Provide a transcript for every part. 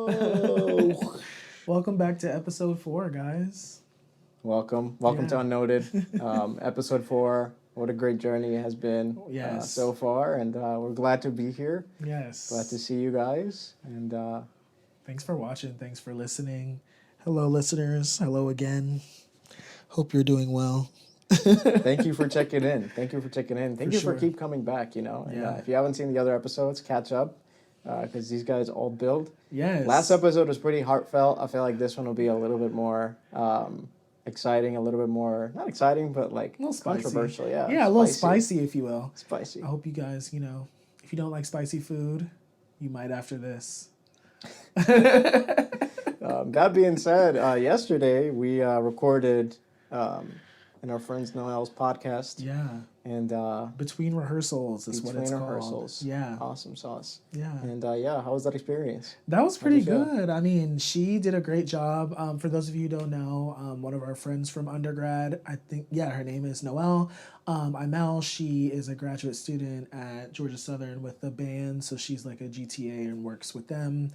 Yo! Welcome back to episode 4, guys. Welcome Yeah. to Unnoted, episode 4. What a great journey it has been Yes. so far, and we're glad to be here. Yes. Glad to see you guys, and Thanks for watching. Thanks for listening. Hello, listeners. Hello again. Hope you're doing well. thank you for checking in. Thank you For for sure. keep coming back. And, Yeah. if you haven't seen the other episodes, catch up because these guys all build. Yes. Last episode was pretty heartfelt. I feel like this one will be a little bit more exciting, a little bit more not exciting, but like A little spicy. controversial. Yeah, Yeah, a little spicy, if you will. Spicy. I hope you guys, if you don't like spicy food, you might after this. That being said, yesterday we recorded in our friends Noel's podcast. Yeah. And Between rehearsals is what it's between called. rehearsals. Yeah. Awesome sauce. Yeah. And how was that experience? That was How'd pretty you feel? good. I mean, she did a great job. For those of you who don't know, one of our friends from undergrad, I think, her name is Noelle. Imel, she is a graduate student at Georgia Southern with the band, so she's like a GTA and works with them.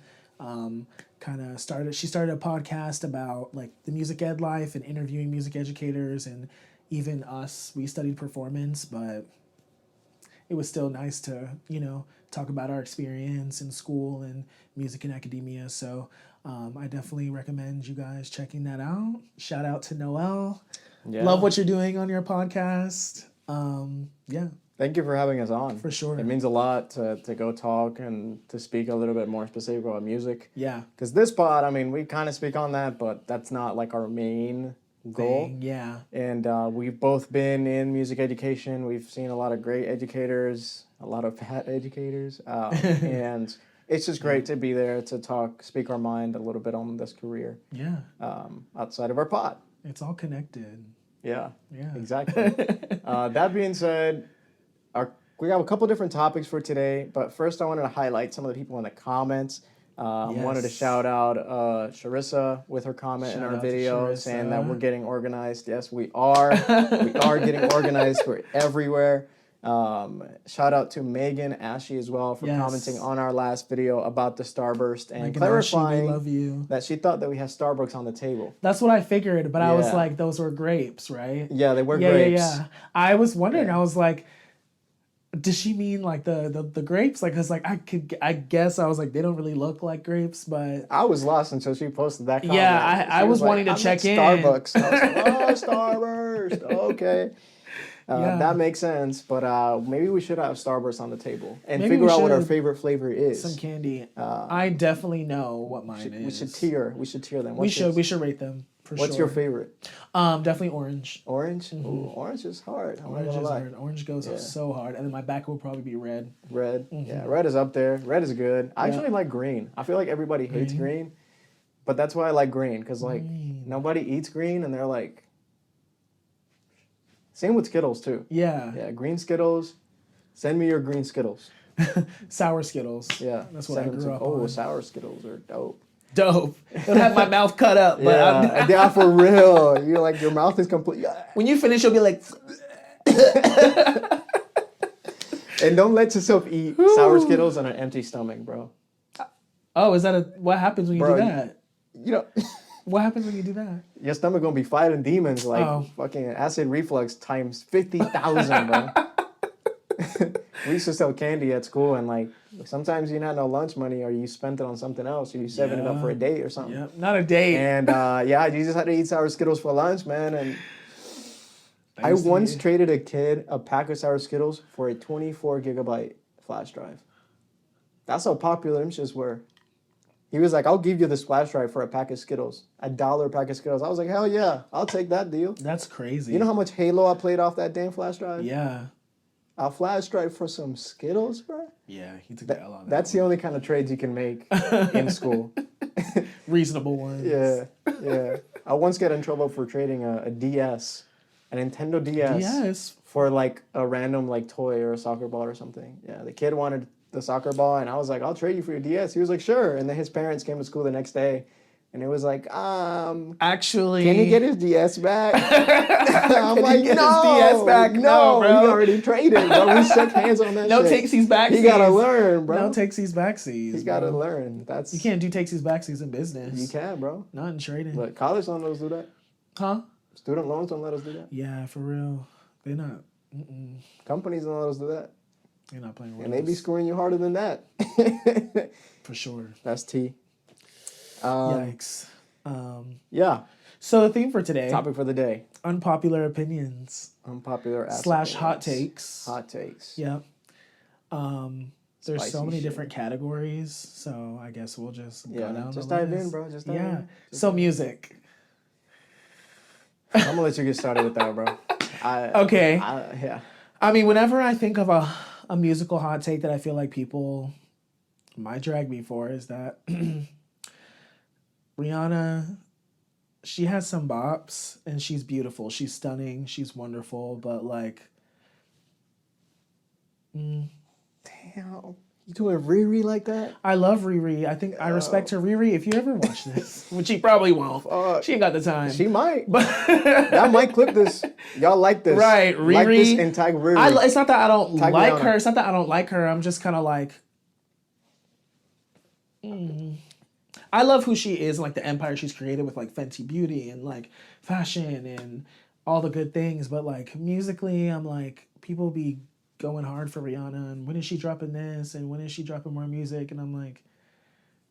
She started a podcast about like the music ed life and interviewing music educators, and even us, we studied performance, but it was still nice to, talk about our experience in school and music and academia. So I definitely recommend you guys checking that out. Shout out to Noelle. Yeah. Love what you're doing on your podcast. Yeah, Thank you for having us on. for sure. It means a lot to go talk and to speak a little bit more specific about music. Yeah. Because this pod, I mean, we kind of speak on that, but that's not like our main goal. Thing. Yeah. And we've both been in music education. We've seen a lot of great educators, a lot of bad educators. And it's just great to be there to speak our mind a little bit on this career Yeah. outside of our pod. It's all connected. Yeah, Yeah. exactly. That being said, we have a couple different topics for today, but first I wanted to highlight some of the people in the comments. Wanted to Yes. shout out Sharissa with her comment in Shout our out to video saying that Sharissa. we're getting organized. Yes, we are. We are getting organized. We're everywhere. Shout out to Megan Ashley as well for Yes. commenting on our last video about the Starburst and Megan Ashley, we clarifying love you. that she thought that we had Starbucks on the table. That's what I figured, but I was Yeah. like, those were grapes, right? Yeah, they were Yeah, grapes. yeah. I was wondering. Yeah. I was like, does she mean like the grapes? Like, cause like I guess I was like, they don't really look like grapes, but I was lost until she posted that comment. Yeah, I She was like, wanting to "I'm check at in." Starbucks. I was like, oh, Starburst. Okay. Yeah. That makes sense, but maybe we should have Starburst on the table and Maybe figure we out what our should. favorite flavor is. some candy. I definitely know what mine is. We should tier. We should tier them. We should yours? rate them for What's sure. your favorite? Definitely orange. Orange. Ooh, orange is hard. I'm not Orange gonna is lie. hard. Orange goes Yeah. so hard, and then my back will probably be red. Red. Yeah, red is up there. Red is good. I Yeah. actually like green. I feel like everybody hates green, but that's why I like green because like nobody eats green, and they're like. Same with Skittles too. Yeah. Yeah, green Skittles. Send me your green Skittles. Sour Skittles. Yeah, That's what I send them grew to- up Oh, on. sour Skittles are dope. Dope. Don't have my mouth cut up, but Yeah, yeah, for real. You're like your mouth is complete. when you finish, you'll be like, And don't let yourself eat sour Skittles on an empty stomach, bro. oh, is that what happens when you Bro, do that? You know, What happens when you do that? your stomach gonna be fighting demons like Oh. fucking acid reflux times 50,000, bro. We used to sell candy at school, and like sometimes you had no lunch money, or you spent it on something else, or you saving it up for a date or something. Yeah, not a date. And yeah, you just had to eat sour Skittles for lunch, man. And I used to once eat- traded a kid a pack of sour Skittles for a 24 gigabyte flash drive. That's how popular them shits were. He was like, I'll give you this flash drive for a pack of Skittles. $1 a pack of Skittles. I was like, hell yeah, I'll take that deal. That's crazy. You know how much Halo I played off that damn flash drive? Yeah. A flash drive for some Skittles, bro? Yeah, he took the L on that. That's the only kind of trades you can make in school. Reasonable ones. Yeah, yeah. I once got in trouble for trading a DS, a Nintendo DS, Yes. for like a random like toy or a soccer ball or something. Yeah, the kid wanted the soccer ball, and I was like, I'll trade you for your DS. He was like, sure. And then his parents came to school the next day, And it was like, Actually, can he get his DS back? I'm Can like, he get no, his DS back? No, bro. He already traded, bro. We shook hands on that no shit. takesies, backsies. He gotta learn, bro. No takesies, backsies. He gotta learn. That's You can't do takesies, backsies in business. You can, bro. Not in trading. But college don't let us do that. Huh? Student loans don't let us do that. Yeah, for real. They're not. Companies don't let us do that. They're not playing with And they be screwing you harder than that. For sure. That's T. Yikes. Yeah. So the theme for today. Topic for the day. Unpopular opinions. Unpopular / hot takes. Hot takes. Yep. There's Spicy so many shit. different categories, so I guess we'll just go down just the dive list. in, bro. Just dive in. So music. I'm gonna let you get started with that, bro. Okay. Yeah. I mean, whenever I think of a musical hot take that I feel like people might drag me for is that Rihanna, she has some bops and she's beautiful. She's stunning. She's wonderful. But like, Damn. You doing Riri like that? I love Riri. I think I respect her. Riri, if you ever watch this, which she probably won't. She ain't got the time. She might. But y'all might clip this. Y'all like this. Right, Riri. Like this and tag Riri. It's not that I don't Tag like Rihanna. her. It's not that I don't like her. I'm just kind of like, I love who she is and like the empire she's created with like Fenty Beauty and like fashion and all the good things. But like musically, I'm like, people be going hard for Rihanna and when is she dropping this and when is she dropping more music? And I'm like,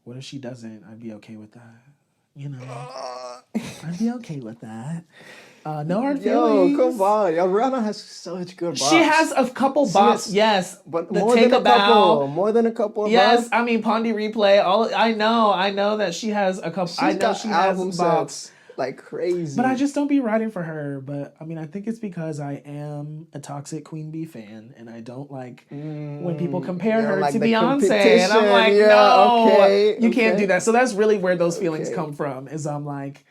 what if she doesn't? I'd be okay with that. You know, I'd be okay with that. No hard feelings. Yo, come on. Yo, Rihanna has such good bops. She has a couple bops, yes. But The more Take than a couple. Bow. More than a couple of Yes, bops. I mean Pondy Replay. I know that she has a couple. I know she has album bops. sets like crazy. But I just don't be writing for her. But I mean, I think it's because I am a toxic Queen Bee fan, and I don't like when people compare her like to the Beyonce. And I'm like, competition. no, you can't okay. do that. So that's really where those feelings come from. Is I'm like,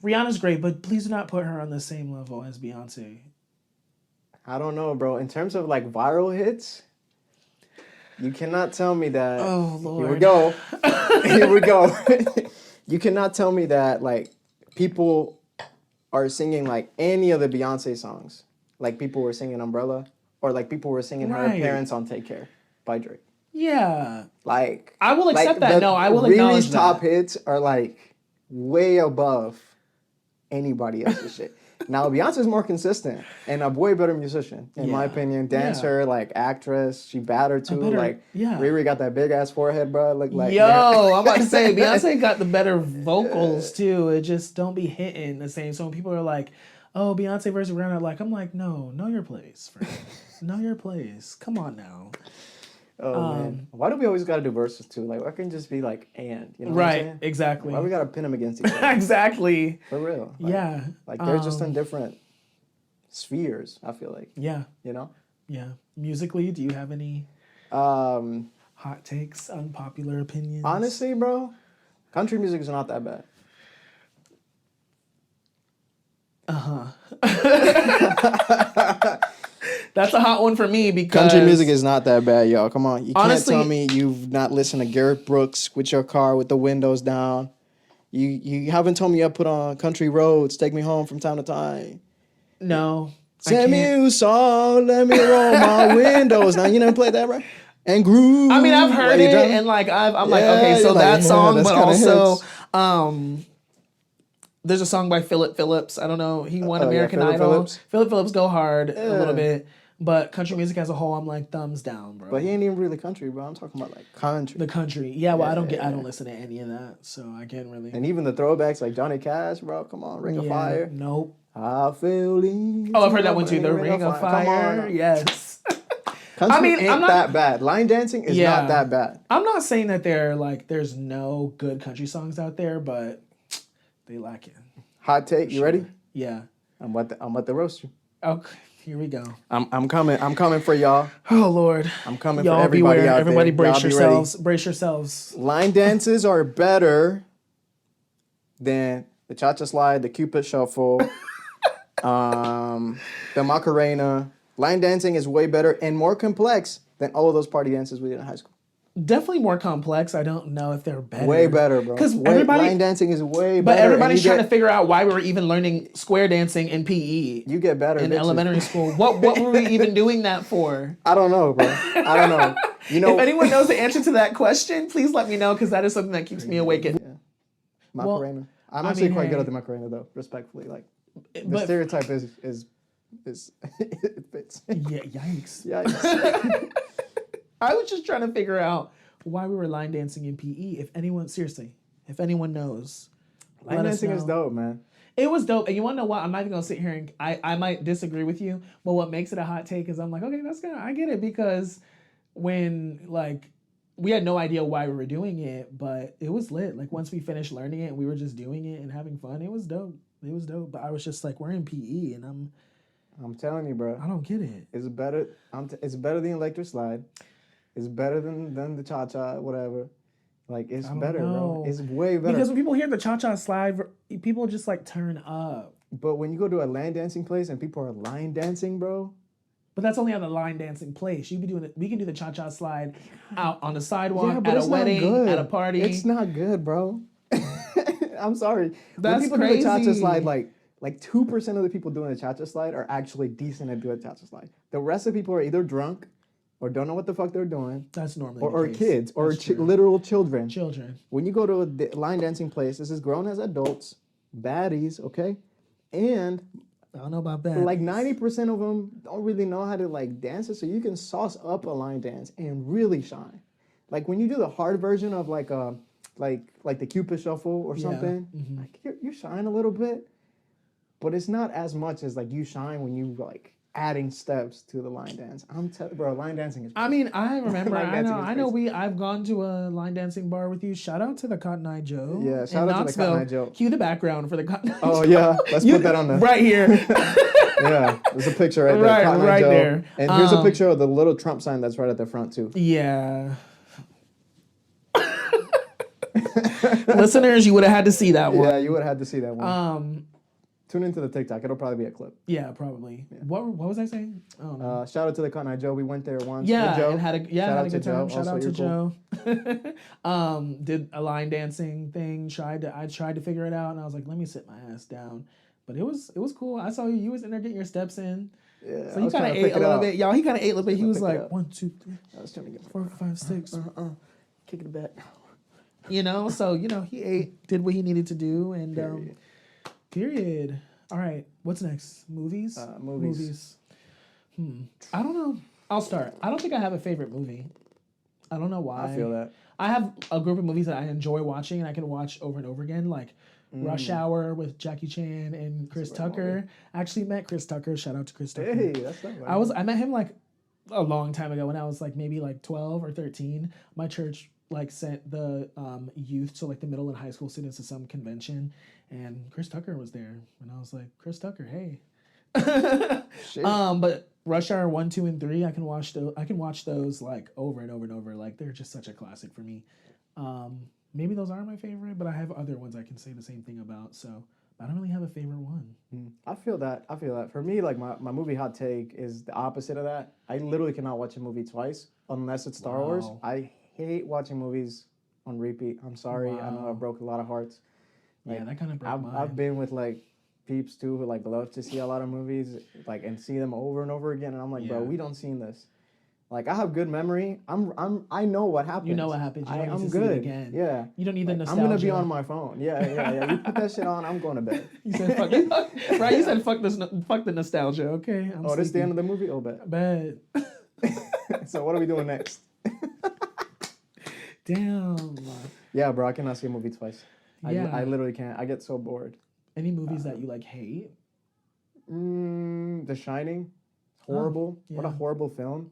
Rihanna's great, but please do not put her on the same level as Beyonce. I don't know, bro. In terms of like viral hits, you cannot tell me that. Oh Lord. Here we go. Here we go. You cannot tell me that like people are singing like any of the Beyonce songs. Like people were singing Umbrella, or like people were singing Her Parents on Take Care by Drake. Yeah. Like I will accept that. No, I will Riri's acknowledge top that. hits are like way above anybody else's shit. Now Beyonce's more consistent and a way better musician, in my opinion. Dancer, like actress, she battered too. Riri got that big ass forehead, bro. Look like Yo, I'm about to say Beyonce got the better vocals too. It just don't be hitting the same. So when people are like, "Oh, Beyonce versus Rihanna," like I'm like, no, know your place, friend. Know your place. Come on now. Oh man, why do we always gotta do verses too? Like, why can't just be like and? You know what I'm saying? Exactly. Why we gotta pin them against each other? Exactly. For real. Like, Yeah. Like they're just in different spheres. I feel like. Yeah. You know. Yeah. Musically, do you have any hot takes, unpopular opinions? Honestly, bro, country music is not that bad. That's a hot one for me because Country music is not that bad, y'all. Come on. You Honestly, can't tell me you've not listened to Garrett Brooks with your car with the windows down. You haven't told me you put on Country Roads, Take Me Home from time to time. No. Send me a song, let me roll my windows. Now, you never played that, right? And groove. I mean, I've heard it and like I'm like, okay, so that song, but also there's a song by Philip Phillips. I don't know. He won American Idol. Philip Phillips go hard a little bit. But country music as a whole, I'm like thumbs down, bro. But he ain't even really country, bro. I'm talking about like country. The country. Yeah, well, I don't listen to any of that, so I can't really. And even the throwbacks like Johnny Cash, bro. Come on, Ring of Fire. Nope. I feel easy. Oh, I've heard that one too. The Ring of Fire. Come on. Yes. Country ain't that bad. Line dancing is not that bad. I'm not saying that there's no good country songs out there, but they lack it. Hot take. You ready? Yeah. I'm about to roast you. Okay. Here we go. I'm coming for y'all. Oh Lord. I'm coming y'all for everybody beware. out Everybody there. brace yourselves. Brace yourselves. Line dances are better than the cha-cha slide, the Cupid shuffle, the Macarena. Line dancing is way better and more complex than all of those party dances we did in high school. Definitely more complex. I don't know if they're better. Way better, bro. Because Way- everybody, line dancing is way better. but and everybody's you trying get- to figure out why we were even learning square dancing in PE You get better in bitches. elementary school. What were we even doing that for? I don't know, bro. I don't know. You know, If anyone knows the answer to that question, please let me know because that is something that keeps me awake at. Macarena. I'm I actually mean, quite good hey. at the Macarena, though. Respectfully, like the But stereotype is it fits. yeah, yikes. Yikes. I was just trying to figure out why we were line dancing in PE. If anyone, seriously, if anyone knows, Line let us dancing is know. dope, man. It was dope. And you want to know what? I'm not even going to sit here and I might disagree with you. But what makes it a hot take is I'm like, okay, that's good. I get it. Because when, like, we had no idea why we were doing it, but it was lit. Like, once we finished learning it and we were just doing it and having fun, it was dope. It was dope. But I was just like, we're in PE and I'm telling you, bro. I don't get it. It's better. It's better than electric slide. It's better than the cha cha, whatever. Like it's better, know. bro. It's way better. Because when people hear the cha-cha slide, people just like turn up. But when you go to a line dancing place and people are line dancing, bro. But that's only at a line dancing place. You be doing it. We can do the cha-cha slide out on the sidewalk, but at it's a not wedding, good. at a party. It's not good, bro. I'm sorry. That's when people do the cha-cha crazy. slide, like 2% of the people doing the cha-cha slide are actually decent at doing cha-cha slide. The rest of the people are either drunk or don't know what the fuck they're doing. That's normally Or the case. kids or That's true. literal children. Children. When you go to a line dancing place, this is grown as adults, baddies, okay? And I don't know about that. like 90% of them don't really know how to like dance it, so you can sauce up a line dance and really shine. Like when you do the hard version of like the Cupid shuffle or something, like you shine a little bit, but it's not as much as like you shine when you like adding steps to the line dance. Bro, line dancing is. I mean, I remember. Line I dancing is know. crazy. I've gone to a line dancing bar with you. Shout out to the Cotton Eye Joe. Yeah, shout in out to the Cotton Eye Knoxville. Joe. Cue the background for the Cotton Eye Oh Joe. yeah, let's put that on the right here. Yeah, there's a picture right there. Right- Cotton Eye right Joe. there. And here's a picture of the little Trump sign that's right at the front too. Yeah. Listeners, you would have had to see that one. Yeah, you would have had to see that one. Tune into the TikTok. It'll probably be a clip. Yeah, probably. Yeah. What was I saying? I don't know. Shout out to the Cotton Eye Joe. We went there once. Yeah, with Joe. and had a Shout good time. Shout Also, out to you're cool. Joe. Did a line dancing thing. I tried to figure it out, and I was like, let me sit my ass down. But it was cool. I saw you. You was in there getting your steps in. Yeah, So he kind of ate a little bit. Y'all, he kind of ate a little bit. He was like 1, 2, 3, I was trying to get 4, 5, 6. kick it back. You know, so he ate, did what he needed to do, and period. All right, what's next? Movies. Movies. I don't know. I'll start. I don't think I have a favorite movie. I don't know why. I feel that. I have a group of movies that I enjoy watching and I can watch over and over again, like Rush Hour with Jackie Chan and Chris Tucker. I actually met Chris Tucker. Shout out to Chris Tucker. Hey, that's not right. I met him like a long time ago when I was like maybe like 12 or 13. My church like sent the youth, so like the middle and high school students, to some convention, and Chris Tucker was there, and I was like, Chris Tucker, hey. Shit. But Rush Hour 1, 2, and 3, I can watch those like over and over and over. Like they're just such a classic for me. Maybe those are my favorite, but I have other ones I can say the same thing about. So I don't really have a favorite one. I feel that. For me, like my movie hot take is the opposite of that. I literally cannot watch a movie twice unless it's Star Wars. I hate watching movies on repeat. I'm sorry. I know I broke a lot of hearts. Like, Yeah, that kind of broke mine. I've been with like peeps too who like love to see a lot of movies like and see them over and over again, and I'm like, bro, we don't seen this. Like I have good memory. I know what happens. You know what happens. You don't need I'm to see good. it again. Yeah. You don't need the I'm nostalgia. gonna be on my phone. Yeah. You put that shit on, I'm going to bed. You said fuck it. Right? You said fuck the nostalgia. Okay. This is the end of the movie? Oh, bet. Bad. So what are we doing next? Damn. Yeah, bro, I cannot see a movie twice. Yeah. I literally can't. I get so bored. Any movies that you like hate? The Shining. Horrible. yeah. What a horrible film.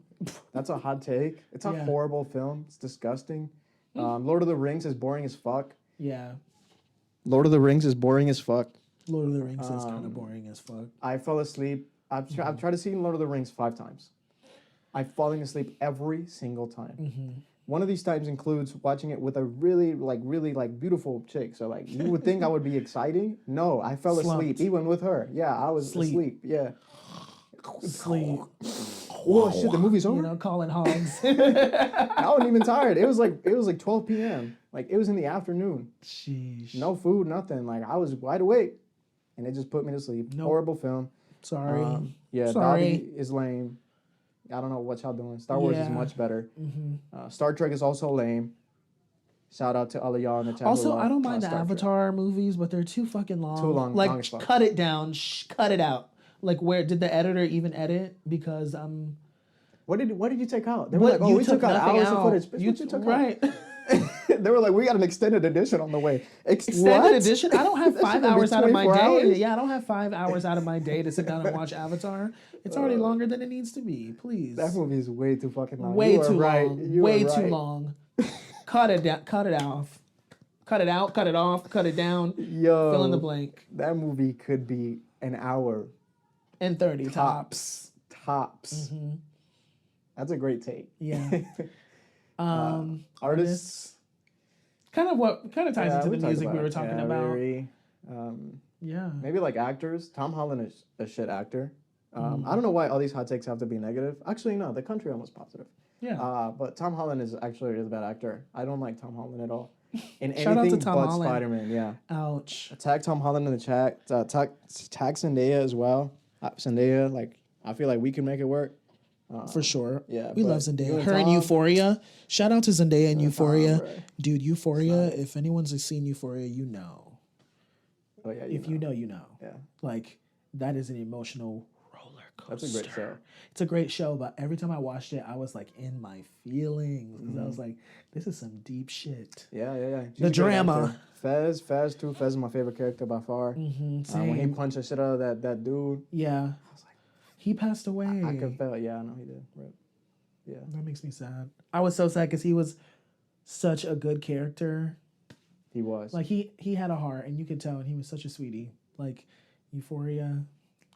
That's a hot take. It's a Yeah. horrible film. It's disgusting. Lord of the Rings is boring as fuck. Yeah. Lord of the Rings is boring as fuck. Lord of the Rings is kind of boring as fuck. I fell asleep. I've tried to see Lord of the Rings 5 times. I've fallen asleep every single time. One of these times includes watching it with a really beautiful chick. So like you would think I would be exciting. No, I fell Slumped. asleep even with her. Yeah, I was asleep. Yeah. sleep. Oh shit, the movie's over. You know, calling hogs. I wasn't even tired. It was like 12 p.m. Like it was in the afternoon. Sheesh. No food, nothing. Like I was wide awake, and it just put me to sleep. Nope. Horrible film. Sorry. Yeah, Sorry. Dobby is lame. I don't know what y'all doing. Star Wars is Yeah. much better. Star Trek is also lame. Shout out to all of y'all in the chat. Also, who love, I don't mind the Star Trek. Avatar movies, but they're too fucking long. Too long, Like, long as fuck. cut it down. Cut it out. Like, where did the editor even edit? Because What did you take out? They were what like, you we took out nothing hours of out. footage. Bitch, what you took right. out? They were like, we got an extended edition on the way. Extended edition? I don't have That 5 shit gonna be hours out of my 24 day. hours? Yeah, I don't have 5 hours out of my day to sit down and watch Avatar. It's already longer than it needs to be. Please. That movie is way too fucking long. Way You are too right. long. You Way are too right. long. Cut it down. Cut it off. Cut it out. Cut it off. Cut it down. Yo, Fill in the blank. That movie could be an hour And 30 tops. tops. That's a great take. Yeah. Artists. Kind of ties into the talked music about we were it. talking Yeah, about. very, Yeah. maybe like actors. Tom Holland is a shit actor. I don't know why all these hot takes have to be negative. Actually, no, the country one was positive. Yeah. But Tom Holland is actually a really bad actor. I don't like Tom Holland at all. In Shout out to anything Tom but Holland. Spider-Man, yeah. Ouch. Tag Tom Holland in the chat. Tag Zendaya as well. Zendaya, like, I feel like we can make it work. For sure. yeah, We but love Zendaya. you and Her in Tom- Euphoria. Shout out to Zendaya in Euphoria. bro. Dude, Euphoria, if anyone's seen Euphoria, you know. Oh, yeah, If you know, you know. Yeah. Like, that is an emotional roller coaster. That's a great show. It's a great show, but every time I watched it, I was like in my feelings. 'Cause I was like, this is some deep shit. Yeah. She's The a great drama. actor. Fez too. Fez is my favorite character by far. When he Same. punched the shit out of that dude, Yeah. I was like, He passed away. I could feel. Yeah, I know he did. Right. Yeah. That makes me sad. I was so sad because he was such a good character. He was. Like he had a heart, and you could tell, and he was such a sweetie. Like Euphoria.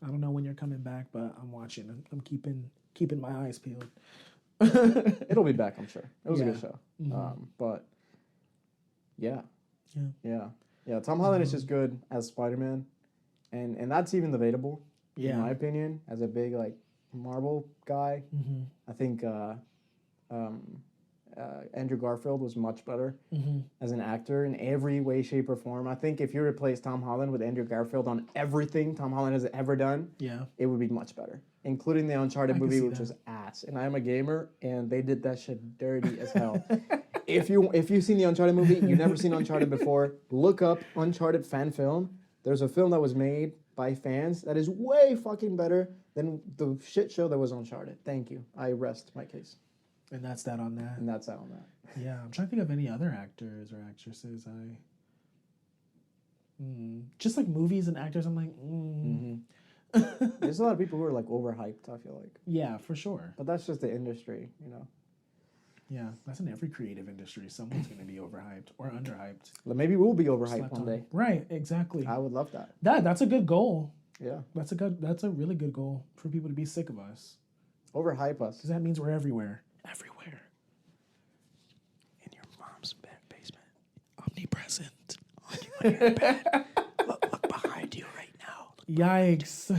I don't know when you're coming back, but I'm watching. I'm keeping my eyes peeled. It'll be back, I'm sure. It was a good show. But yeah. Tom Holland is just good as Spider-Man, and that's even debatable. Yeah. In my opinion, as a big like Marvel guy, I think Andrew Garfield was much better as an actor in every way, shape, or form. I think if you replace Tom Holland with Andrew Garfield on everything Tom Holland has ever done, it would be much better, including the Uncharted movie, which was ass. And I'm a gamer, and they did that shit dirty as hell. If you've seen the Uncharted movie, you've never seen Uncharted before, look up Uncharted fan film. There's a film that was made by fans that is way fucking better than the shit show that was Uncharted. Thank you. I rest my case. And that's that on that. And that's that on that. Yeah, I'm trying to think of any other actors or actresses. Just like movies and actors, I'm like, There's a lot of people who are like overhyped, I feel like. Yeah, for sure. But that's just the industry, you know. Yeah, that's in every creative industry. Someone's going to be overhyped or underhyped. Well, maybe we'll be overhyped Slept one on. day. Right, exactly. I would love that. That's a good goal. Yeah. That's a really good goal for people to be sick of us. Overhype us. Because that means we're everywhere. Everywhere. In your mom's basement. Omnipresent. On your bed. Look behind you right now. Yikes.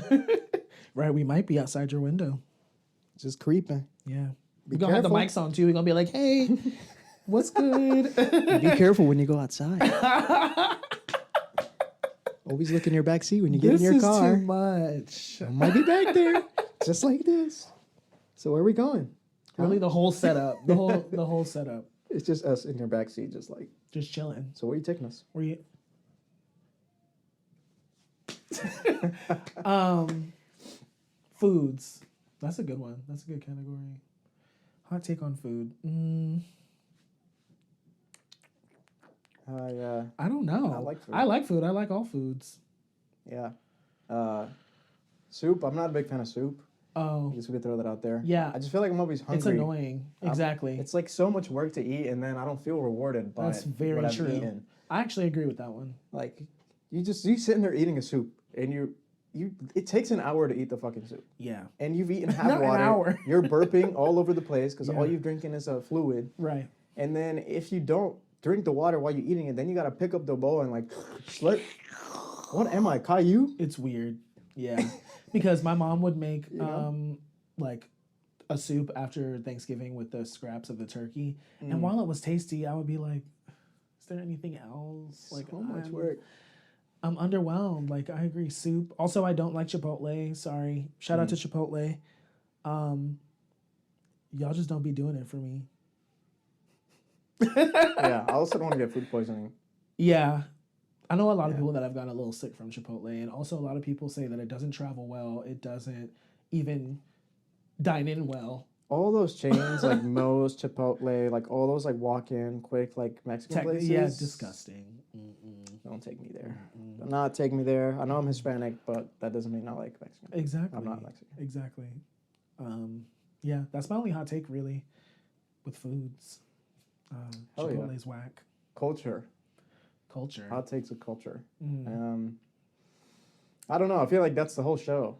Right, we might be outside your window. Just creeping. Yeah. Be We're going to have the careful. mics on too. We're going to be like, hey, what's good? Be careful when you go outside. Always look in your back seat when you get in your This is car. too much. I might be back there, just like this. So where are we going? Really, the whole setup. The whole setup. It's just us in your back seat, just like. Just chilling. So where are you taking us? Were you? Foods. That's a good one. That's a good category. Hot take on food. I don't know. I like food. I like food. I like all foods. Yeah. Soup. I'm not a big fan of soup. Oh, I guess we could throw that out there. Yeah. I just feel like I'm always hungry. it's annoying. Exactly. It's like so much work to eat, and then I don't feel rewarded by That's very what I've true. eaten. I actually agree with that one. Like, you sitting there eating a soup, and it takes an hour to eat the fucking soup, Yeah. and you've eaten half Not an water. hour. You're burping all over the place because Yeah. all you're drinking is a fluid. Right. And then if you don't drink the water while you're eating it, then you gotta pick up the bowl and like slurp. What am I, Caillou? It's weird. Yeah. Because my mom would make You know? like a soup after Thanksgiving with the scraps of the turkey, and Mm. while it was tasty, I would be like, "Is there anything else?" Like, So much work. I'm underwhelmed. Like, I agree. Soup. Also, I don't like Chipotle. Sorry. Shout out to Chipotle. Y'all just don't be doing it for me. Yeah, I also don't want to get food poisoning. Yeah. I know a lot of Yeah. people that have gotten a little sick from Chipotle, and also a lot of people say that it doesn't travel well. It doesn't even dine in well. All those chains, like Moe's, Chipotle, like all those like walk-in, quick, like Mexican places. Yeah, disgusting. Don't take me there. Do not take me there. I know I'm Hispanic, but that doesn't mean I like Mexican. Exactly. I'm not Mexican. Exactly. Yeah, that's my only hot take really with foods. Hell yeah. Chipotle's whack. Culture. Culture. Hot takes of culture. I don't know. I feel like that's the whole show.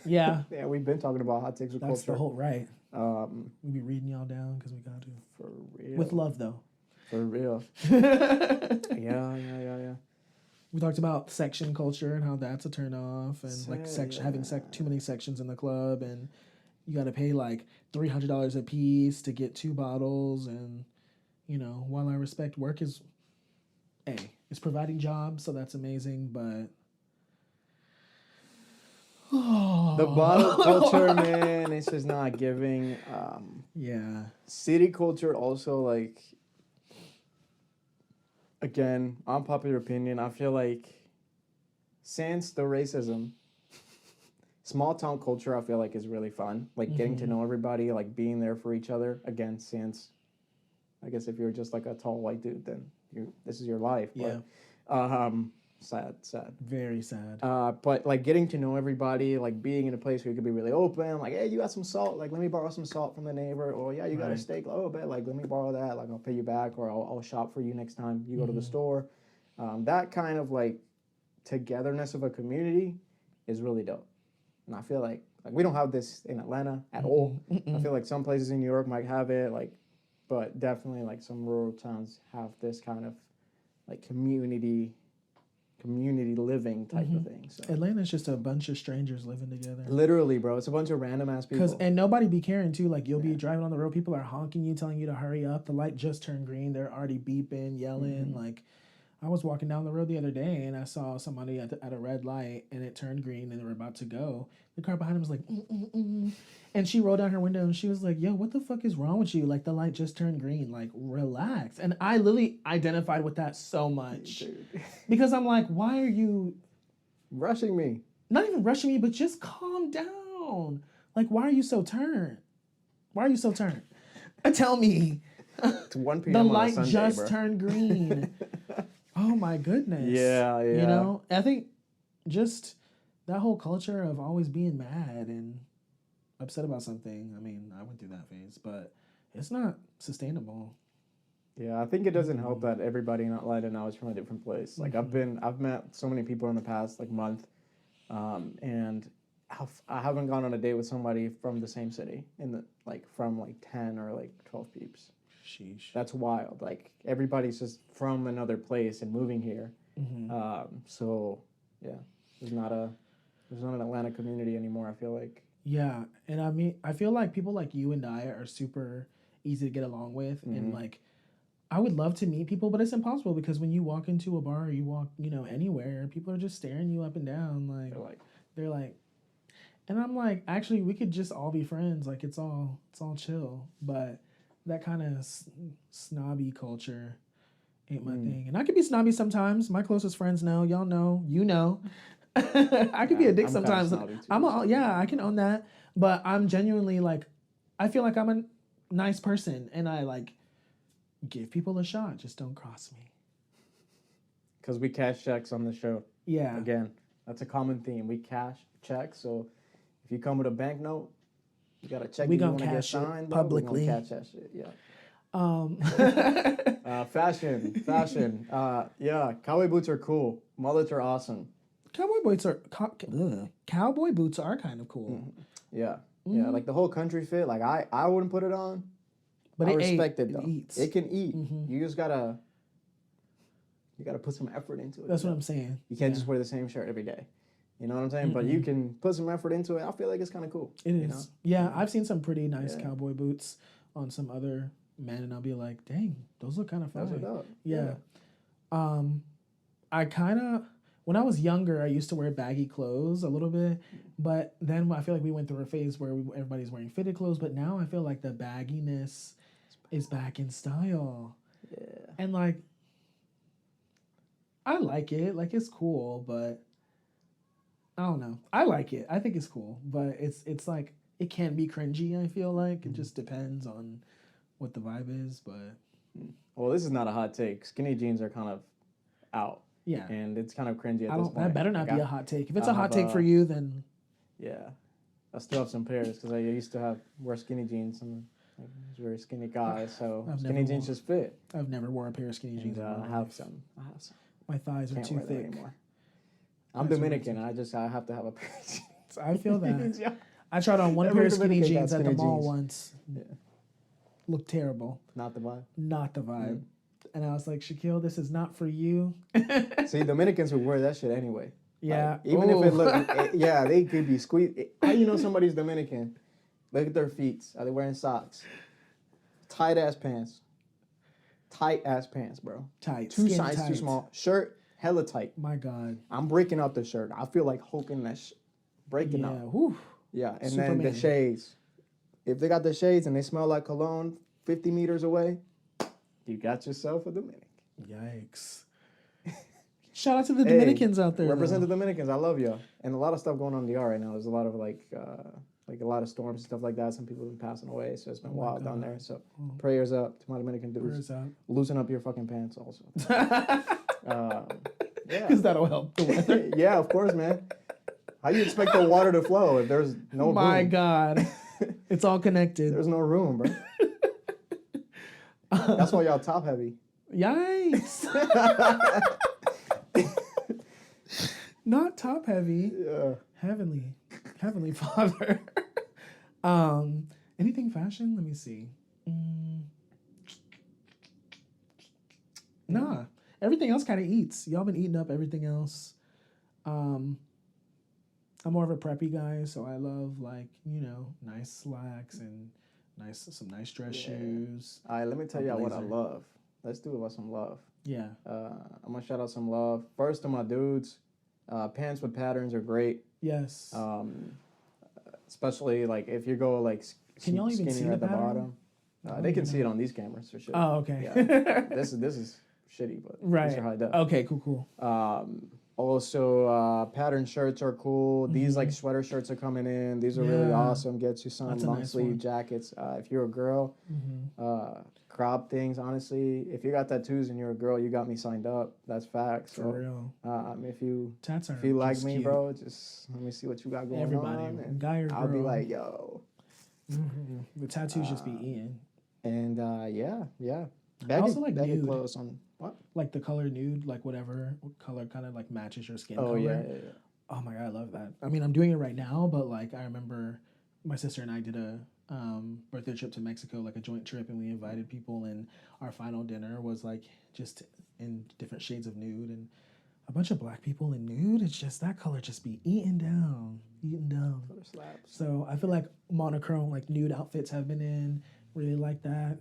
Yeah. Yeah, we've been talking about hot takes of That's culture. the whole right. We be reading y'all down because we got to. For real. With love though. For real. Yeah. We talked about section culture and how that's a turn off, and like having too many sections in the club, and you got to pay like $300 a piece to get 2 bottles, and while I respect work is it's providing jobs, so that's amazing, but the bottle culture, man, it's just not giving. Yeah. City culture also, like, again, unpopular opinion, I feel like since the racism, small town culture I feel like is really fun. Like getting to know everybody, like being there for each other. Again, since I guess if you're just like a tall white dude, then this is your life. Yeah. But, sad. Very sad. But like getting to know everybody, like being in a place where you could be really open, like, hey, you got some salt? Like, let me borrow some salt from the neighbor. Or yeah, you got a steak? Oh, bet. Like, let me borrow that. Like, I'll pay you back, or I'll shop for you next time you go to the store. That kind of like togetherness of a community is really dope. And I feel like we don't have this in Atlanta at all. I feel like some places in New York might have it, like, but definitely like some rural towns have this kind of like community living type of thing. So Atlanta's just a bunch of strangers living together. literally, bro, it's a bunch of random ass people. And nobody be caring too. Like you'll be driving on the road, people are honking you, telling you to hurry up. The light just turned green. They're already beeping, yelling. Like I was walking down the road the other day and I saw somebody at a red light and it turned green and they were about to go. The car behind him was like, and she rolled down her window and she was like, yo, what the fuck is wrong with you? Like the light just turned green. Like relax. And I literally identified with that so much. Dude. Because I'm like, why are you rushing me? Not even rushing me, but just calm down. Like, why are you so turned? Tell me. It's 1 p.m. The on a light Sunday, just bro. turned green. Oh my goodness. Yeah. I think just that whole culture of always being mad and upset about something. I mean, I went through that phase, but it's not sustainable. Yeah, I think it doesn't help that everybody in Atlanta now is from a different place. Like I've met so many people in the past like month, and I haven't gone on a date with somebody from the same city from 10 or 12 peeps. Sheesh. That's wild. Like everybody's just from another place and moving here. So yeah, there's not an Atlanta community anymore, I feel like. Yeah, and I mean, I feel like people like you and I are super easy to get along with, and like, I would love to meet people, but it's impossible because when you walk into a bar or you walk, anywhere, people are just staring you up and down, they're like, and I'm like, actually, we could just all be friends, like it's all chill, but that kind of snobby culture ain't my thing, and I could be snobby sometimes. My closest friends know, y'all know, I could be a dick sometimes. I can own that, but I'm genuinely like, I feel like I'm a nice person, and I like give people a shot. Just don't cross me. Because we cash checks on the show. Yeah. Again, that's a common theme. We cash checks. So if you come with a banknote, you got a check you want to get signed publicly. We're gonna cash that shit. Yeah. Fashion. Yeah, cowboy boots are cool. Mullets are awesome. Cowboy boots are kind of cool. Yeah. Yeah, like the whole country fit. Like I wouldn't put it on. But I respect it though. Eats. It can eat. You just gotta put some effort into it. That's what I'm saying. You can't just wear the same shirt every day. You know what I'm saying? But you can put some effort into it. I feel like it's kind of cool. It is. You know? Yeah, I've seen some pretty nice Yeah. cowboy boots on some other men, and I'll be like, dang, those look kind of fun. Those are dope. Yeah. I kind of, when I was younger, I used to wear baggy clothes a little bit, but then I feel like we went through a phase where everybody's wearing fitted clothes, but now I feel like the bagginess is back in style. Yeah. And like, I like it. Like, it's cool, but I don't know. I like it. I think it's cool, but it's like, it can be cringy, I feel like. It just depends on what the vibe is, but. Well, this is not a hot take. Skinny jeans are kind of out. Yeah. And it's kind of cringy at I this don't. point. That better not Like, be a hot take. If it's a I hot have take for you, then Yeah. I still have some pairs because I used to wear skinny jeans and I was a very skinny guy, so I've skinny never jeans worn- just fit. I've never worn a pair of skinny jeans. And, in my I have life. some. My thighs are Can't too wear them thick. anymore. I'm Thighs are Dominican. I have to have a pair of jeans. I feel that. Yeah. I tried on one Every pair of skinny Dominican got jeans at the skinny mall jeans. once. Yeah. Looked terrible. Not the vibe. Not the vibe. And I was like, Shaquille, this is not for you. See, Dominicans would wear that shit anyway. Yeah. Like, even if it Ooh. looked, yeah, they could be squeezed. How you know somebody's Dominican? Look at their feet. Are they wearing socks? Tight ass pants, bro. Tight. Two Skin sizes tight. too small. Shirt, hella tight. My God. I'm breaking out the shirt. I feel like hulking that breaking Yeah. out. Whew. Yeah, and then Superman. the shades. If they got the shades and they smell like cologne 50 meters away, you got yourself a Dominican. Yikes. Shout out to the Dominicans out there. Represent though. the Dominicans. I love y'all. And a lot of stuff going on in DR right now. There's a lot of like a lot of storms and stuff like that. Some people have been passing away, so it's been wild down there. So prayers up to my Dominican dudes. Prayers up. Loosen up your fucking pants also. Yeah. Because that'll help the weather. Yeah, of course, man. How you expect the water to flow if there's no My room? God. It's all connected. There's no room, bro. That's why y'all top heavy. Yikes. Not top heavy. Yeah. Heavenly Father. Anything fashion? Let me see. Nah. Everything else kind of eats. Y'all been eating up everything else. I'm more of a preppy guy, so I love like, nice slacks and some nice dress shoes. All right, let me tell y'all what I love. Let's do about some love. Yeah. I'm gonna shout out some love. First to my dudes. Pants with patterns are great. Yes. Especially like if you go like Can y'all even see skinnier the at the pattern? bottom. They can see it on these cameras for sure. Oh, okay. Yeah. This is shitty, but Right. these are high def. Okay, cool. Also, pattern shirts are cool. These like sweater shirts are coming in. These are really Yeah. awesome. Get you some That's a long nice sleeve one. jackets. If you're a girl, crop things. Honestly, if you got tattoos and you're a girl, you got me signed up. That's facts. For So, real. if you Tats are like just me, cute. bro, just let me see what you got going Everybody, on. and guy or I'll be girl. like, yo. The tattoos just be eating. And yeah. I also like baggy nude. clothes on what? Like the color nude, like whatever color kind of like matches your skin Oh color. yeah. Oh my God, I love that. I mean, I'm doing it right now, but like I remember my sister and I did a birthday trip to Mexico, like a joint trip, and we invited people, and our final dinner was like just in different shades of nude, and a bunch of black people in nude. It's just that color just be eaten down. Color slaps. So I feel like monochrome, like nude outfits have been in. Really like that.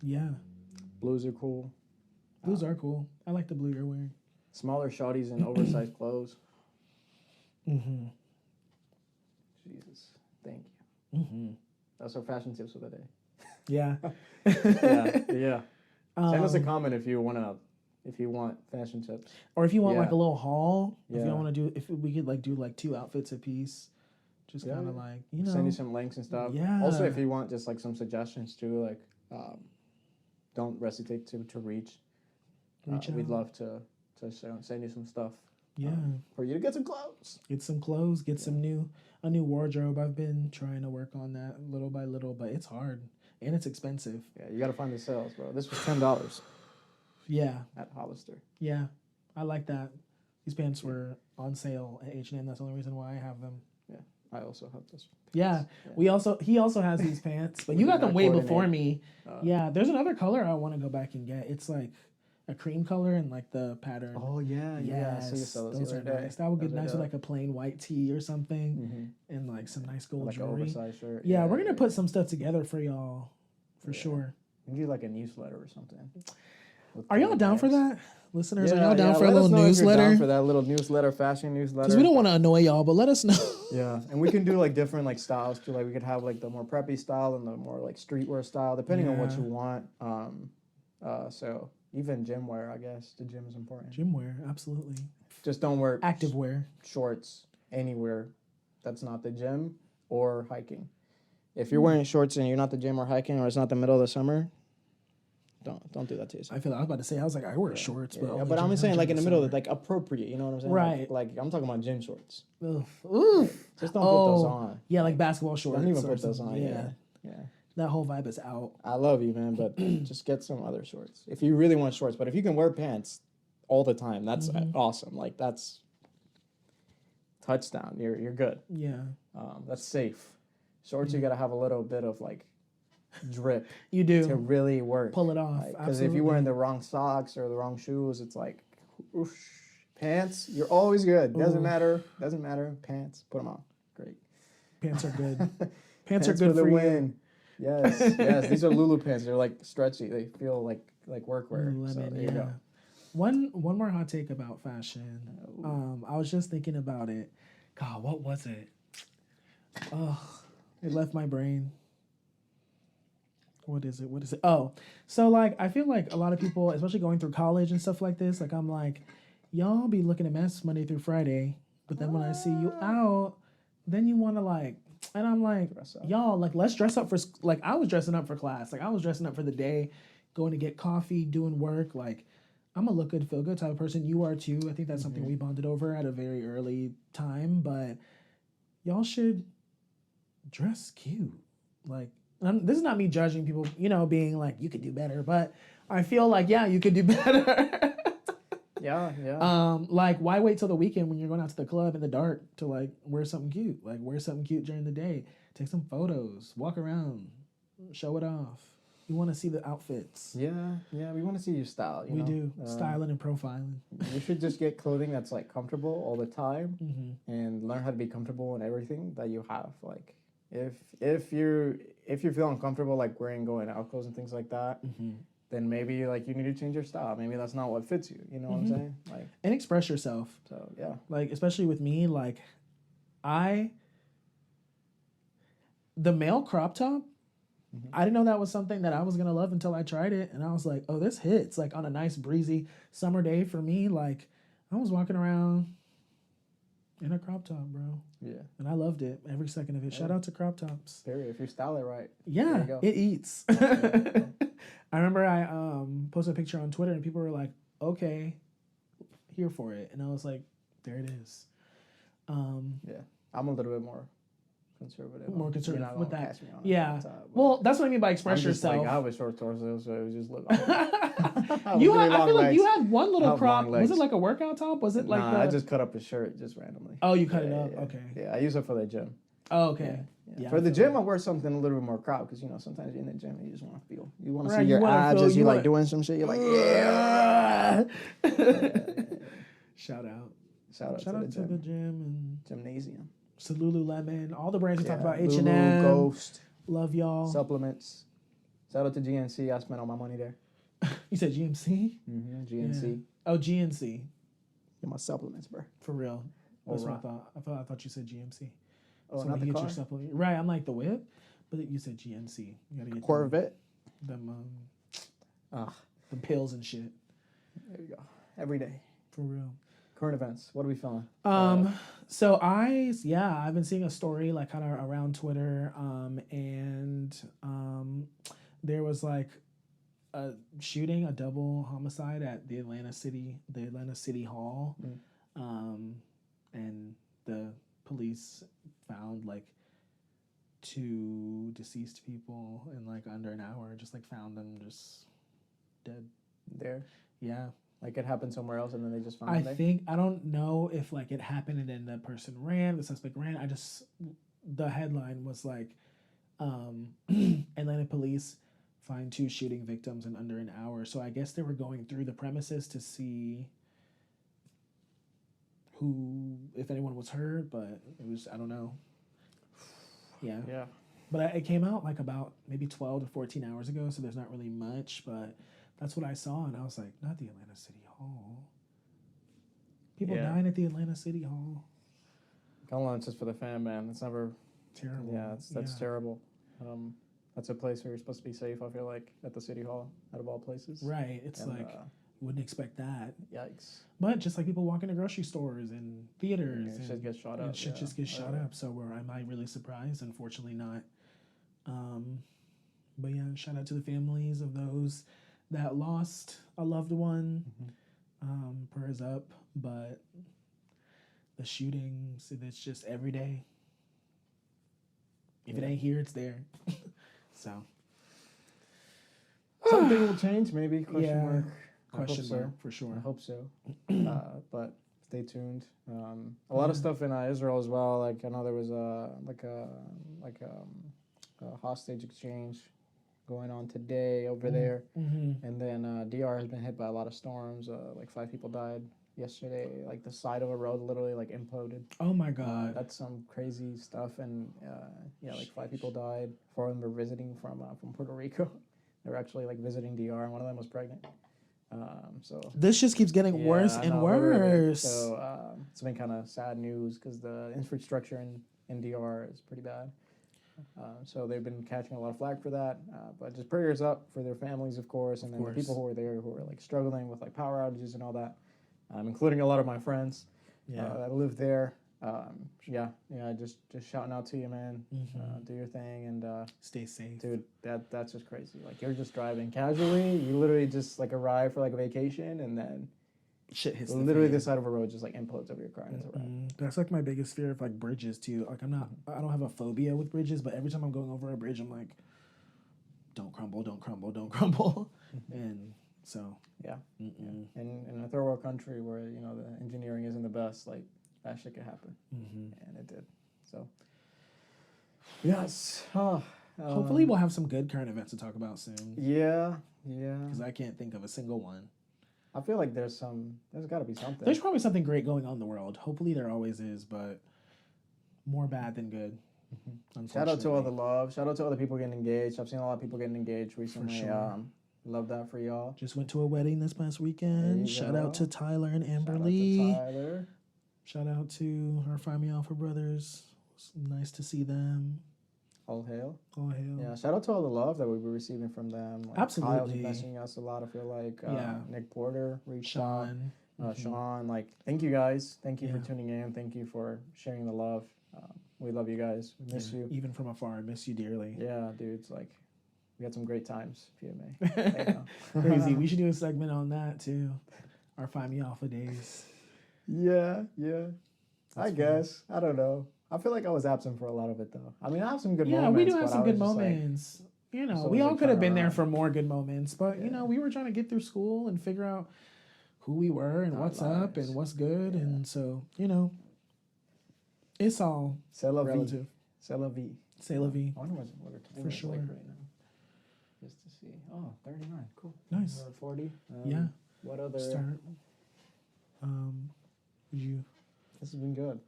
Yeah, Blues are cool. blues are cool. I like the blue you're wearing. Smaller shawties and oversized clothes. Mm-hmm. Jesus, thank you. Mm-hmm. That's our fashion tips for the day. Yeah. Yeah. Send us a comment if you want fashion tips. Or if you want Yeah. like a little haul, if Yeah. you want to do, if we could like do like 2 outfits a piece, just Yeah. kind of like Send you some links and stuff. Yeah. Also, if you want just like some suggestions too, like don't hesitate to reach. We'd out. love to send you some stuff. Yeah. For you to get some clothes. Get some clothes, get a new wardrobe. I've been trying to work on that little by little, but it's hard and it's expensive. Yeah, you gotta find the sales, bro. This was $10 Yeah. at Hollister. Yeah. I like that. These pants were on sale at H&M. That's the only reason why I have them. Yeah, I also have this. Yeah. He also has these pants, but you got them way before me. Yeah, there's another color I want to go back and get. It's like a cream color and like the pattern. Oh yeah, yeah. I see you Yes, saw those those the are other day. nice. That would get Those are nice with dope. like a plain white tee or something, and like some nice gold Like an jewelry. oversized shirt. Yeah, we're gonna put some stuff together for y'all, for sure. We can do like a newsletter or something. Are y'all down for that, listeners? Are Yeah, y'all down for a let us little know if you're newsletter? down for that little newsletter, fashion newsletter. Because we don't want to annoy y'all, but let us know. Yeah, and we can do like different like styles too. Like we could have like the more preppy style and the more like streetwear style, depending on what Yeah. you want. So even gym wear, I guess the gym is important. Gym wear, absolutely. Just don't wear Active wear. shorts anywhere that's not the gym or hiking. If you're wearing shorts and you're not the gym or hiking, or it's not the middle of the summer, don't do that to yourself. I feel like I was about to say, I was like, I wear shorts, but Yeah, but I'm saying like in the middle, like appropriate. You know what I'm saying? Right. Like I'm talking about gym shorts. Ooh. Just don't put those on. Yeah, like basketball shorts. Don't even or put those on. something. Yeah. That whole vibe is out. I love you, man, but just get some other shorts if you really want shorts. But if you can wear pants all the time, that's awesome. Like that's touchdown. You're good. Yeah. That's safe. Shorts, you gotta have a little bit of like drip You do. to really work. Pull it off. Because if you're wearing the wrong socks or the wrong shoes, it's like whoosh. Pants. You're always good. Doesn't matter. Doesn't matter. Pants. Put them on. Great. Pants are good. Pants are good for the for win. Yes, yes. These are Lulu pants. They're like stretchy. They feel like workwear. Lululemon, So there you go. One more hot take about fashion. I was just thinking about it. God, what was it? Oh, it left my brain. What is it? Oh, so like I feel like a lot of people, especially going through college and stuff like this, like I'm like, y'all be looking a mess Monday through Friday, but then when I see you out, then you want to like, and I'm like, y'all, like let's dress up for like I was dressing up for class, like I was dressing up for the day, going to get coffee, doing work, like. I'm a look good, feel good type of person. You are too. I think that's something we bonded over at a very early time. But y'all should dress cute. Like, this is not me judging people, being like, you could do better. But I feel like, yeah, you could do better. Yeah. Like, why wait till the weekend when you're going out to the club in the dark to like wear something cute? Like, wear something cute during the day. Take some photos. Walk around. Show it off. We want to see the outfits. Yeah. We want to see your style. We do. Styling and profiling. You should just get clothing that's like comfortable all the time and learn how to be comfortable in everything that you have. Like if you feel uncomfortable like wearing going out clothes and things like that, then maybe like you need to change your style. Maybe that's not what fits you. You know what I'm saying? Like and express yourself. So yeah. Like especially with me, like the male crop top. I didn't know that was something that I was gonna love until I tried it, and I was like, "Oh, this hits!" Like on a nice breezy summer day for me, like I was walking around in a crop top, bro. Yeah, and I loved it every second of it. Shout out to crop tops. Period. If you style it right, yeah, it eats. I remember I posted a picture on Twitter, and people were like, "Okay, here for it," and I was like, "There it is." Yeah, I'm a little bit more conservative. More conservative with that. On yeah. Well, that's what I mean by express yourself. Like, I have a short torso, so it was just look. I feel like you had one little crop. Was it like a workout top? Was it like? Nah, I just cut up a shirt just randomly. Oh, you cut it up. Yeah. Okay. Yeah, I use it for the gym. Oh, okay. Yeah. For the gym, I wear something a little bit more crop because sometimes you're in the gym and you just want to feel. You want to see your abs as you like doing some shit. You're like, yeah. Shout out. Shout out to the gym and gymnasium. To Lululemon, all the brands we talked about, Lulu, H&M, Ghost, love y'all. Supplements. Shout out to GNC. I spent all my money there. You said GMC? GNC. Yeah. Oh, GNC. Get my supplements, bro. For real. That's what I thought. I thought you said GMC. Oh, so not the car? Your supplement. Right, I'm like the whip, but you said GNC. You gotta get Corvette. Them pills and shit. There you go. Every day. For real. Current events. What are we feeling? So I've been seeing a story like kind of around Twitter, and there was like a shooting, a double homicide at the Atlanta City Hall, and the police found like 2 deceased people in like under an hour. Just like found them just dead. There. Yeah. Like it happened somewhere else and then they just found it. I don't know if like it happened and then the person ran, the suspect ran. The headline was like, Atlanta police Find 2 shooting victims in under an hour. So I guess they were going through the premises to see if anyone was hurt, but it was, I don't know. Yeah. Yeah. But it came out like about maybe 12 to 14 hours ago, so there's not really much, but that's what I saw, and I was like, not the Atlanta City Hall. People dying at the Atlanta City Hall. Condolences for the fam, man. It's never terrible. Yeah, that's terrible. That's a place where you're supposed to be safe, I feel like, at the City Hall, out of all places. Right. It's like, wouldn't expect that. Yikes. But just like people walk into grocery stores and theaters. And shit gets shot up. And shit just gets shot up. So am I really surprised? Unfortunately not. But yeah, shout out to the families of those that lost a loved one. Prayers up. But the shootings, it's just every day. If it ain't here, it's there. So something will change, maybe. Question mark. Question mark, for sure. I hope so. But stay tuned. A lot of stuff in Israel as well. Like I know there was a hostage exchange going on today over there, and then DR has been hit by a lot of storms. Like 5 people died yesterday. Like the side of a road literally like imploded. Oh my God. That's some crazy stuff. And like 5 people died. 4 of them were visiting from Puerto Rico. They were actually like visiting DR, and one of them was pregnant. So this just keeps getting worse and worse. So it's been kind of sad news because the infrastructure in DR is pretty bad. So they've been catching a lot of flack for that. But just prayers up for their families, of course, and then the people who were there who were like struggling with like power outages and all that, including a lot of my friends that live there. Just shouting out to you, man. Do your thing and stay safe, dude. That's just crazy. Like you're just driving casually. You literally just like arrive for like a vacation, and then shit hits. Literally, the side of a road just like implodes over your car, and it's a wrap. That's like my biggest fear of like bridges too. Like I don't have a phobia with bridges, but every time I'm going over a bridge, I'm like, don't crumble, don't crumble, don't crumble, and so And in a third world country where the engineering isn't the best, like. That shit could happen, and it did. So, yes. Hopefully, we'll have some good current events to talk about soon. Yeah. Because I can't think of a single one. I feel like there's got to be something. There's probably something great going on in the world. Hopefully, there always is, but more bad than good. Shout out to all the love. Shout out to all the people getting engaged. I've seen a lot of people getting engaged recently. For sure. Love that for y'all. Just went to a wedding this past weekend. Shout out to Tyler and Amberly. Shout out to Tyler. Shout out to our Find Me Alpha brothers. It's nice to see them. All hail. All hail. Yeah, shout out to all the love that we've been receiving from them. Like, absolutely. Kyle's messaging us a lot, I feel like. Nick Porter reached out. Sean. Sean, like, thank you guys. Thank you for tuning in. Thank you for sharing the love. We love you guys. We miss you. Even from afar, I miss you dearly. Yeah, dude. It's like, we had some great times, PMA. Crazy. We should do a segment on that, too. Our Find Me Alpha days. Yeah. I guess. I don't know. I feel like I was absent for a lot of it, though. I mean, I have some good moments. Yeah, we do have some good moments. Like, we all could have been there for more good moments. But, we were trying to get through school and figure out who we were and what's up and what's good. Yeah. And so, it's all relative. C'est la vie. C'est la vie. I wonder what our time is like right now. Just to see. Oh, 39. Cool. Nice. 40. What other... Start. This has been good.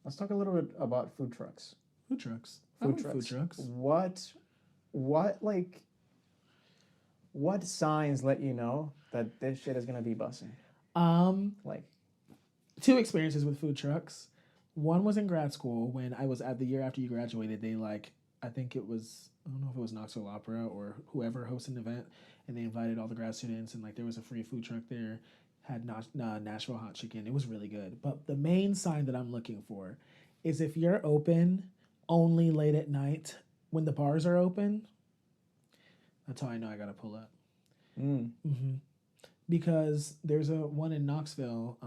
Let's talk a little bit about food trucks. Food trucks. Food trucks. What signs let you know that this shit is gonna be bussing? Like 2 experiences with food trucks. One was in grad school when I was at the year after you graduated. They I think it was, I don't know if it was Knoxville Opera or whoever hosted an event, and they invited all the grad students, and there was a free food truck there. Had Nashville hot chicken. It was really good. But the main sign that I'm looking for is if you're open only late at night when the bars are open, that's how I know I got to pull up. Because there's one in Knoxville,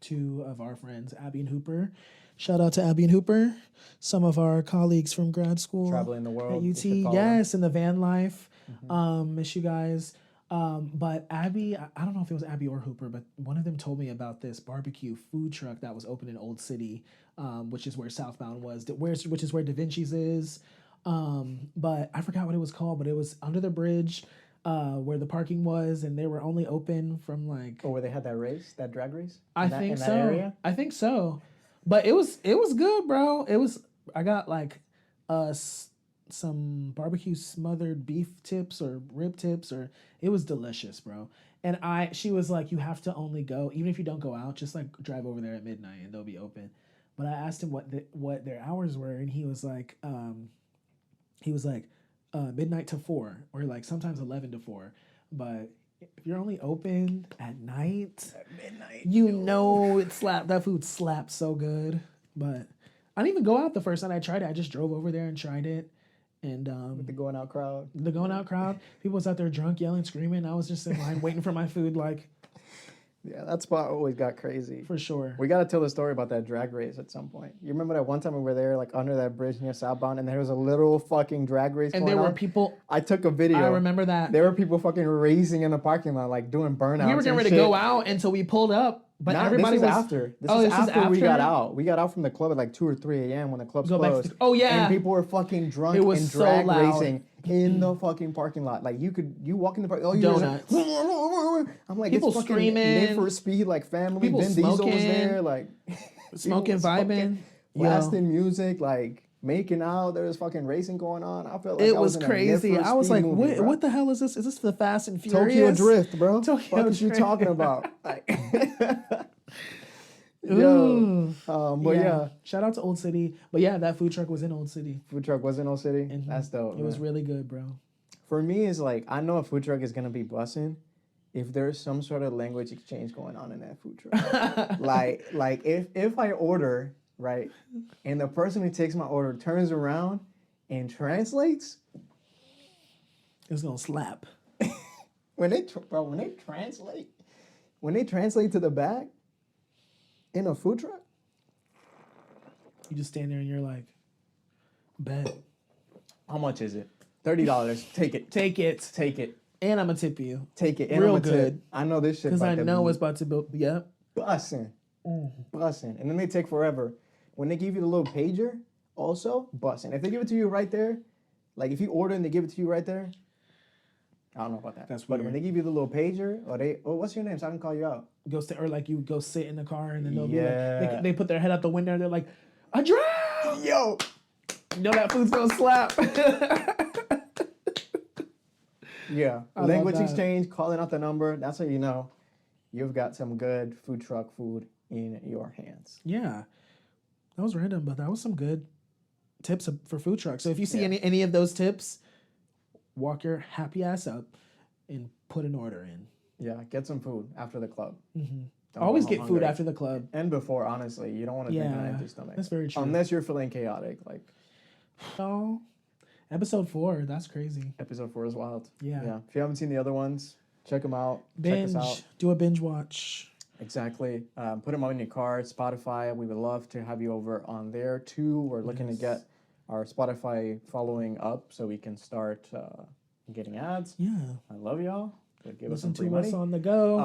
2 of our friends, Abby and Hooper. Shout out to Abby and Hooper, some of our colleagues from grad school. Traveling the world. At UT, yes, in the van life. Miss you guys. But Abby, I don't know if it was Abby or Hooper, but one of them told me about this barbecue food truck that was open in Old City, which is where Southbound was, which is where Da Vinci's is. But I forgot what it was called, but it was under the bridge where the parking was, and they were only open from like. Oh, where they had that race, that drag race? I In that, think in that so. area? I think so. But it was good, bro. I got like some barbecue smothered beef tips or rib tips, or it was delicious, bro. And she was like, you have to only go, even if you don't go out, just like drive over there at midnight and they'll be open. But I asked him what their hours were, and he was like midnight to 4, or like sometimes 11 to 4. But if you're only open at night, At midnight. you know that food slaps so good. But I didn't even go out the first night I tried it. I just drove over there and tried it. And With the going out crowd. the going out crowd, people was out there drunk, yelling, screaming. I was just in line waiting for my food, like, Yeah, that spot always got crazy. for sure. We got to tell the story about that drag race at some point. You remember that one time we were there, like under that bridge near Southbound, and there was a little fucking drag race And going there were on? people. I took a video. I remember that. There were people fucking racing in the parking lot, like doing burnouts. We were getting ready to go out until we pulled up, but everybody this was is after. This Oh, is this is after we got after? out. We got out from the club at like 2 or 3 a.m. when the club's Go back closed. to oh yeah, And people were fucking drunk It was and so drag loud. racing in the fucking parking lot. Like you walk in the park. Oh, you Donuts. I'm like, People it's fucking screaming. Need for Speed, like family. People Vin Diesel was smoking. there, like smoking, people vibing. Yo. blasting music, like making out. There was fucking racing going on. I felt like It I was in a crazy. Need for I was Speed like, movie, bro. what the hell is this? Is this the Fast and Furious? Tokyo Drift, bro. Tokyo What is you Drift. talking about? Like, Ooh. but yeah, Shout out to Old City. But yeah, that food truck was in Old City. food truck was in Old City. And That's dope. It was man. really good, bro. For me, it's like I know a food truck is gonna be busing if there's some sort of language exchange going on in that food truck. like if I order right, and the person who takes my order turns around and translates It's gonna slap. when they translate to the back in a food truck. You just stand there and you're like, bet. How much is it? $30. Take it. Take it. Take it. And I'm gonna tip you. Take it. And Real I'm gonna tip. good. I know this shit. Because I about to know be it's about to be, yep. bussing. Bussing. And then they take forever. When they give you the little pager, also bussing. If they give it to you right there, like if you order and they give it to you right there, I don't know about that. That's But weird. when they give you the little pager, or what's your name so I can call you out? Or like you go sit in the car and then they'll be Yeah. like, they put their head out the window and they're like, Adriel! Yo! You know that food's gonna slap. Yeah. I love Language that. exchange, calling out the number. That's how you know you've got some good food truck food in your hands. Yeah. That was random, but that was some good tips for food trucks. So if you see Yeah. any of those tips, walk your happy ass up and put an order in. Yeah, get some food after the club. Don't Always go get home food hungry. after the club. And before, honestly, you don't want to drink on an Yeah, empty stomach. that's very true. Unless you're feeling chaotic, like Oh, episode 4. That's crazy. episode 4 is wild. Yeah. If you haven't seen the other ones, check them out. Binge. Check us out. Do a binge watch. Exactly. Put them on your car, Spotify. We would love to have you over on there too. We're looking to get our Spotify following up so we can start getting ads. Yeah. I love y'all. So give us Listen some free to money. us on the go.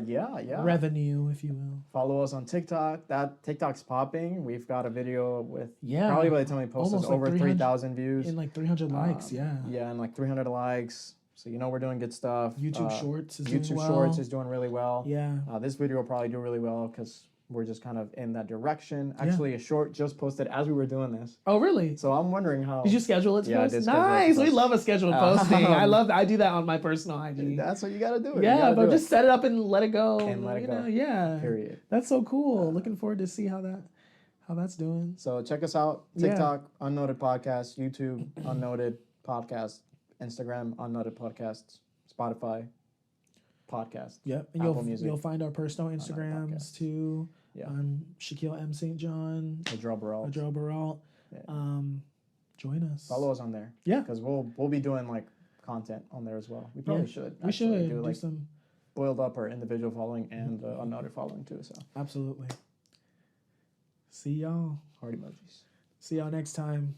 Yeah. Revenue, if you will. Follow us on TikTok. That TikTok's popping. We've got a video with Yeah. probably by the time we post this Almost like over 300 3,000 views. And like 300 likes, yeah. Yeah, and like 300 likes. So you know we're doing good stuff. YouTube Shorts is YouTube doing well. Shorts is doing really well. Yeah. This video will probably do really well because we're just kind of in that direction. Actually, a short just posted as we were doing this. Oh, really? So I'm wondering how. Did you schedule it to Yeah, I post? did schedule it to Nice. We post. love a scheduled posting. I do that on my personal IG. That's what you got to do. Yeah, but just set it up and let it go. And let it go. Yeah. Period. That's so cool. Looking forward to see how that's doing. So check us out. Yeah. TikTok, Unnoted Podcast, YouTube, Unnoted Podcast, Instagram, Unnoted Podcasts, Spotify, Podcast. Yep. And Apple Music. you'll find our personal Instagrams podcasts. too. Yeah. I'm Shaquille M. St. John. Adriel Barrel. Adriel Baralt. Yeah. Join us. Follow us on there. Yeah. Because we'll be doing like content on there as well. We probably should. We actually should do like some. boiled up our individual following and Unnoted following too. So Absolutely. See y'all. heart emojis. See y'all next time.